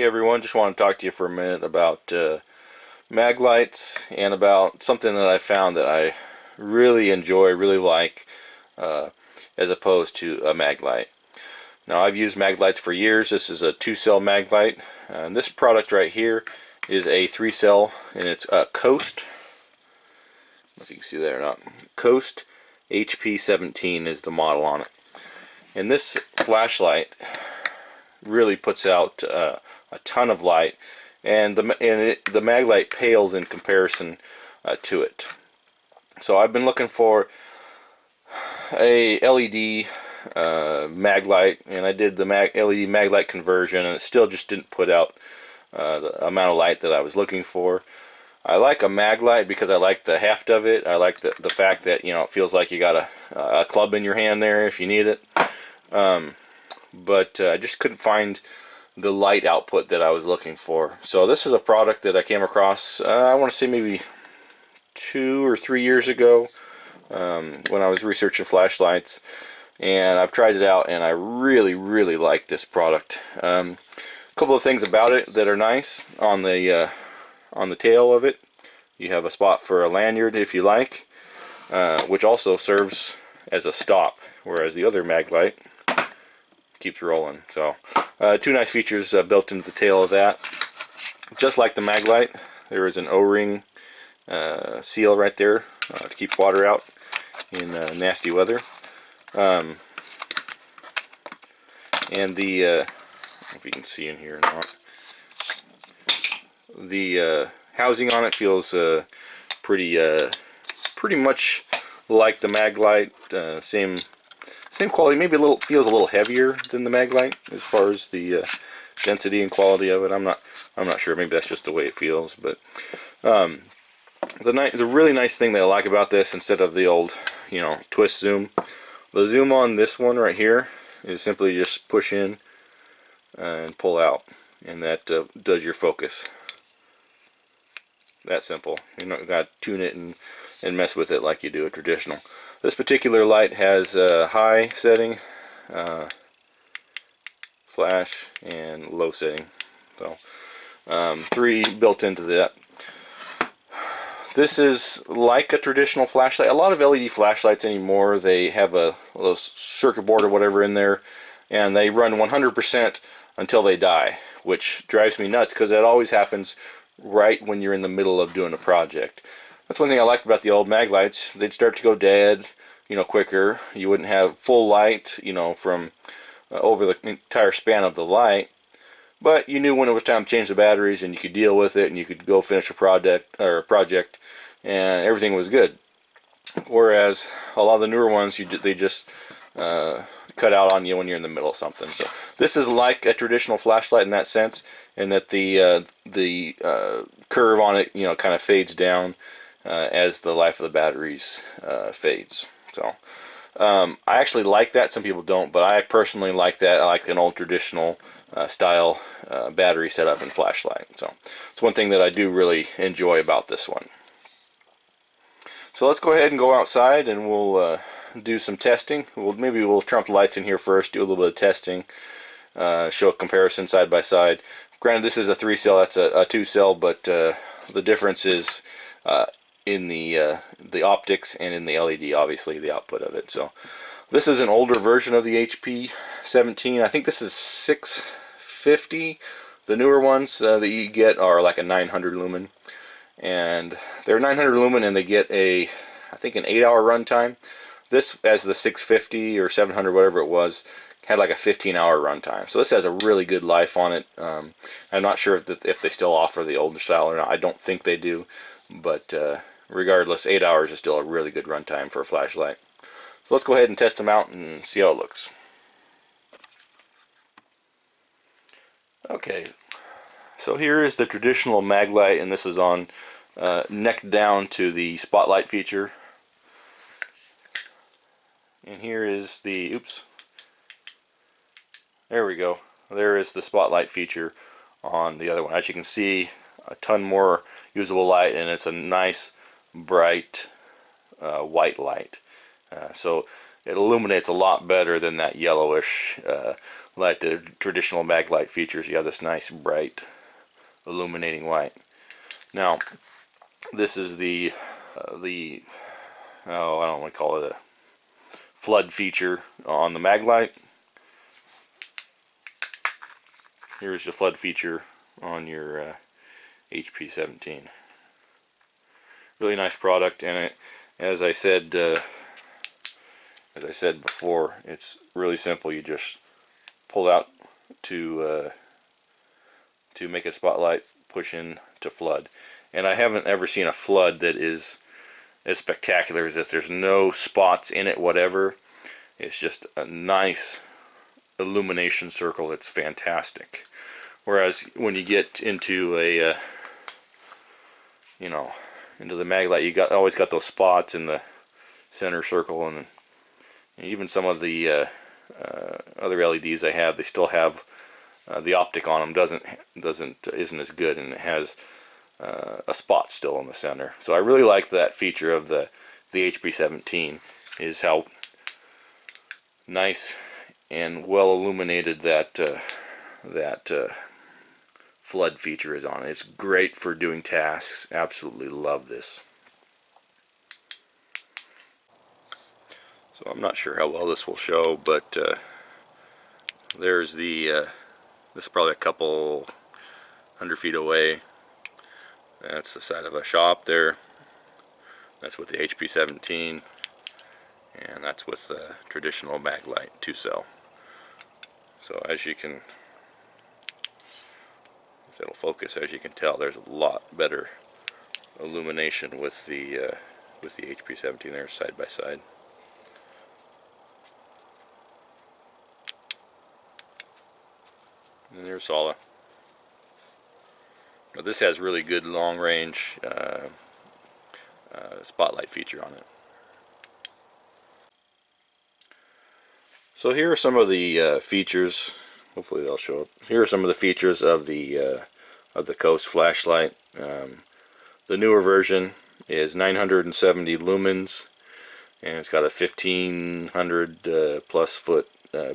everyone, just want to talk to you for a minute about Maglites and about something that I found that I really enjoy, really like, as opposed to a Maglite. Now, I've used Maglites for years. This is a 2-cell Maglite, and this product right here is a 3-cell, and it's a Coast. I don't know if you can see that or not. Coast HP17 is the model on it. And this flashlight really puts out a ton of light, and the Maglite pales in comparison to it. So I've been looking for a LED Maglite, and I did the LED Maglite conversion, and it still just didn't put out the amount of light that I was looking for. I like a Maglite because I like the heft of it. I like the fact that, you know, it feels like you got a club in your hand there if you need it. But I just couldn't find the light output that I was looking for. So this is a product that I came across, I want to say maybe 2 or 3 years ago, when I was researching flashlights, and I've tried it out, and I really like this product. A couple of things about it that are nice. On the tail of it, you have a spot for a lanyard if you like, which also serves as a stop, whereas the other Maglite keeps rolling. So 2 nice features built into the tail of that. Just like the Maglite, there is an O-ring seal right there to keep water out in nasty weather. And the I don't know if you can see in here or not, the housing on it feels pretty much like the Maglite, same quality, maybe feels a little heavier than the Maglite as far as the density and quality of it. I'm not sure. Maybe that's just the way it feels. But the really nice thing that I like about this, instead of the old, you know, twist zoom, the zoom on this one right here is simply just push in and pull out, and that does your focus. That simple. You don't got to tune it and mess with it like you do a traditional. This particular light has a high setting, flash, and low setting. So 3 built into that. This is like a traditional flashlight. A lot of LED flashlights anymore, they have a little circuit board or whatever in there, and they run 100% until they die, which drives me nuts because that always happens right when you're in the middle of doing a project. That's one thing I liked about the old Maglites. They'd start to go dead, you know, quicker. You wouldn't have full light, you know, from over the entire span of the light. But you knew when it was time to change the batteries, and you could deal with it, and you could go finish a project, and everything was good. Whereas a lot of the newer ones, they just cut out on you when you're in the middle of something. So this is like a traditional flashlight in that sense, in that the curve on it, you know, kind of fades down as the life of the batteries fades. So I actually like that. Some people don't, but I personally like that. I like an old traditional style battery setup and flashlight. So it's one thing that I do really enjoy about this one. So let's go ahead and go outside, and we'll do some testing. Maybe we'll turn off the lights in here first, do a little bit of testing, show a comparison side by side. Granted, this is a 3-cell, that's a 2-cell, but the difference is in the optics and in the LED, obviously, the output of it. So this is an older version of the HP17. I think this is 650. The newer ones that you get are like a 900 lumen. And they're 900 lumen, and they get I think an 8-hour runtime. This, as the 650 or 700, whatever it was, had like a 15-hour runtime. So this has a really good life on it. I'm not sure if they still offer the older style or not. I don't think they do. But regardless, 8 hours is still a really good runtime for a flashlight. So let's go ahead and test them out and see how it looks. Okay, so here is the traditional Maglite, and this is on neck down to the spotlight feature. And here is the, oops, there we go. There is the spotlight feature on the other one. As you can see, a ton more usable light, and it's a nice bright white light. So it illuminates a lot better than that yellowish like the traditional Maglite features. You have this nice bright illuminating white. Now this is the oh, I don't want to call it a flood feature on the Maglite. Here's the flood feature on your HP17. Really nice product, and it, as I said before, it's really simple. You just pull out to make a spotlight, push in to flood. And I haven't ever seen a flood that is as spectacular as this. There's no spots in it, whatever. It's just a nice illumination circle. It's fantastic. Whereas when you get into a into the Maglite, you always got those spots in the center circle, and even some of the other LEDs I have, they still have the optic on them isn't as good, and it has a spot still in the center. So I really like that feature of the HP17, is how nice and well illuminated that flood feature is on it. It's great for doing tasks. Absolutely love this. So I'm not sure how well this will show, but there's the this is probably a couple 100 feet away. That's the side of a shop there. That's with the HP17, and that's with the traditional Maglite 2-cell. So as you can, if it'll focus, as you can tell, there's a lot better illumination with the HP17 there, side by side. And there's Sala. Now this has really good long range spotlight feature on it. So here are some of the features. Hopefully they'll show up. Here are some of the features of the Coast flashlight. The newer version is 970 lumens, and it's got a 1500 plus foot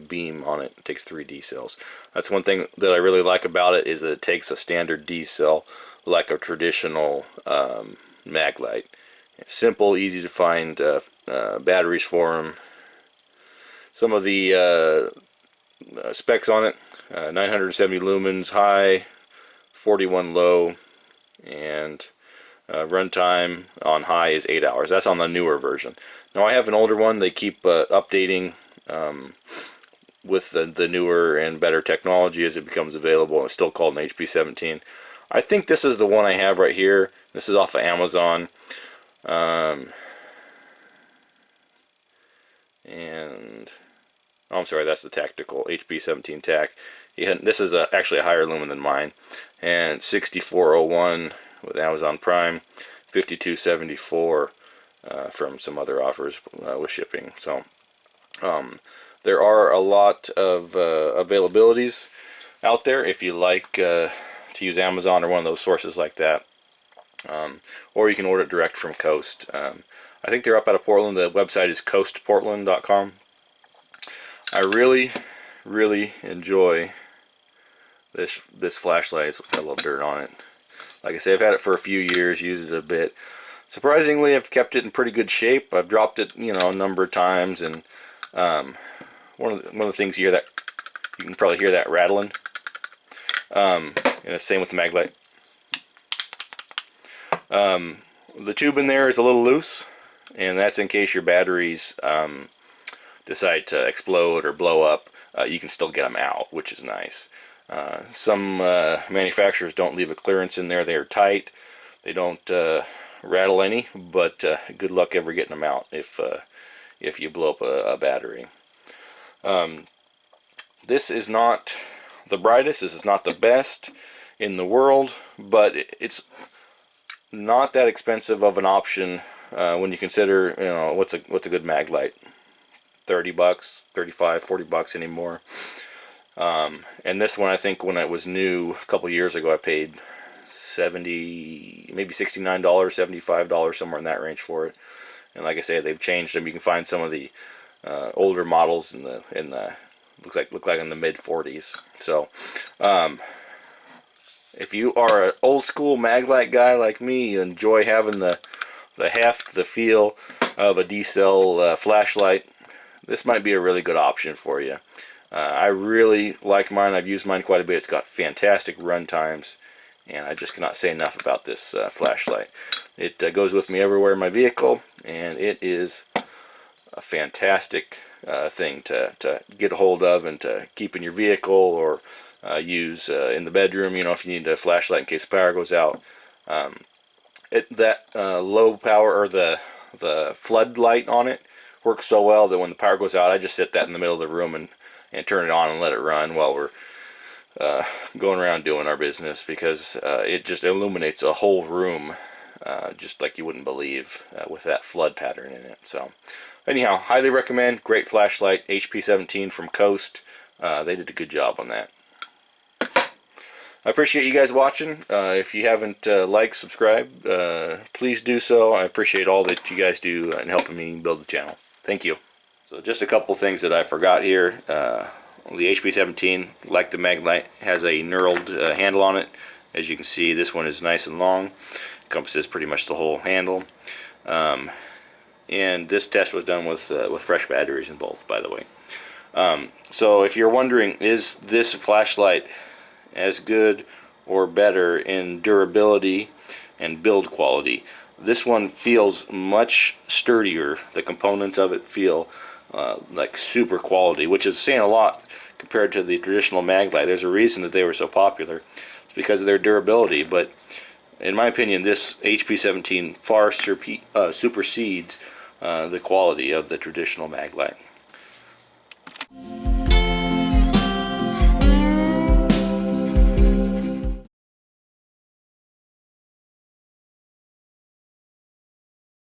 beam on it. It takes 3 D cells. That's one thing that I really like about it, is that it takes a standard D cell like a traditional Maglite. Simple, easy to find batteries for them. Some of the specs on it: 970 lumens high, 41 low, and runtime on high is 8 hours. That's on the newer version. Now I have an older one. They keep updating with the newer and better technology as it becomes available. It's still called an HP17. I think this is the one I have right here. This is off of Amazon. And oh, I'm sorry, that's the tactical HP17 TAC. This is actually a higher lumen than mine, and 6401 with Amazon Prime, 5274 from some other offers with shipping. So there are a lot of availabilities out there if you like to use Amazon or one of those sources like that, or you can order it direct from Coast. I think they're up out of Portland. The website is coastportland.com. I really enjoy this flashlight. It's got a little dirt on it. Like I say, I've had it for a few years, used it a bit. Surprisingly, I've kept it in pretty good shape. I've dropped it, a number of times, and one of the things you hear, that you can probably hear that rattling. And the same with the Maglite. The tube in there is a little loose, and that's in case your batteries decide to explode or blow up. You can still get them out, which is nice. Some manufacturers don't leave a clearance in there. They are tight. They don't rattle any, but good luck ever getting them out if you blow up a battery. This is not the brightest. This is not the best in the world, but it's not that expensive of an option when you consider, what's a good Maglite. 30 bucks, 35, 40 bucks anymore. And this one, I think when it was new a couple years ago, I paid $70, maybe $69, $75, somewhere in that range for it. And like I say, they've changed them. You can find some of the older models in the look like in the mid 40s. So if you are an old school Maglite guy like me, you enjoy having the heft, the feel of a D-cell flashlight, this might be a really good option for you. I really like mine. I've used mine quite a bit. It's got fantastic run times, and I just cannot say enough about this flashlight. It goes with me everywhere in my vehicle, and it is a fantastic thing to get a hold of and to keep in your vehicle, or use in the bedroom, you know, if you need a flashlight in case the power goes out. That low power, or the floodlight on it, works so well that when the power goes out, I just sit that in the middle of the room and turn it on and let it run while we're going around doing our business, because it just illuminates a whole room just like you wouldn't believe with that flood pattern in it. So anyhow, highly recommend. Great flashlight, HP17 from Coast. They did a good job on that. I appreciate you guys watching. If you haven't liked, subscribed, please do so. I appreciate all that you guys do in helping me build the channel. Thank you. So just a couple things that I forgot here. The HP17, like the Maglite, has a knurled handle on it. As you can see, this one is nice and long. Encompasses pretty much the whole handle. And this test was done with fresh batteries in both, by the way. So if you're wondering, is this flashlight as good or better in durability and build quality, this one feels much sturdier. The components of it feel like super quality, which is saying a lot compared to the traditional Maglite. There's a reason that they were so popular. It's because of their durability, but in my opinion, this HP17 far supersedes the quality of the traditional Maglite.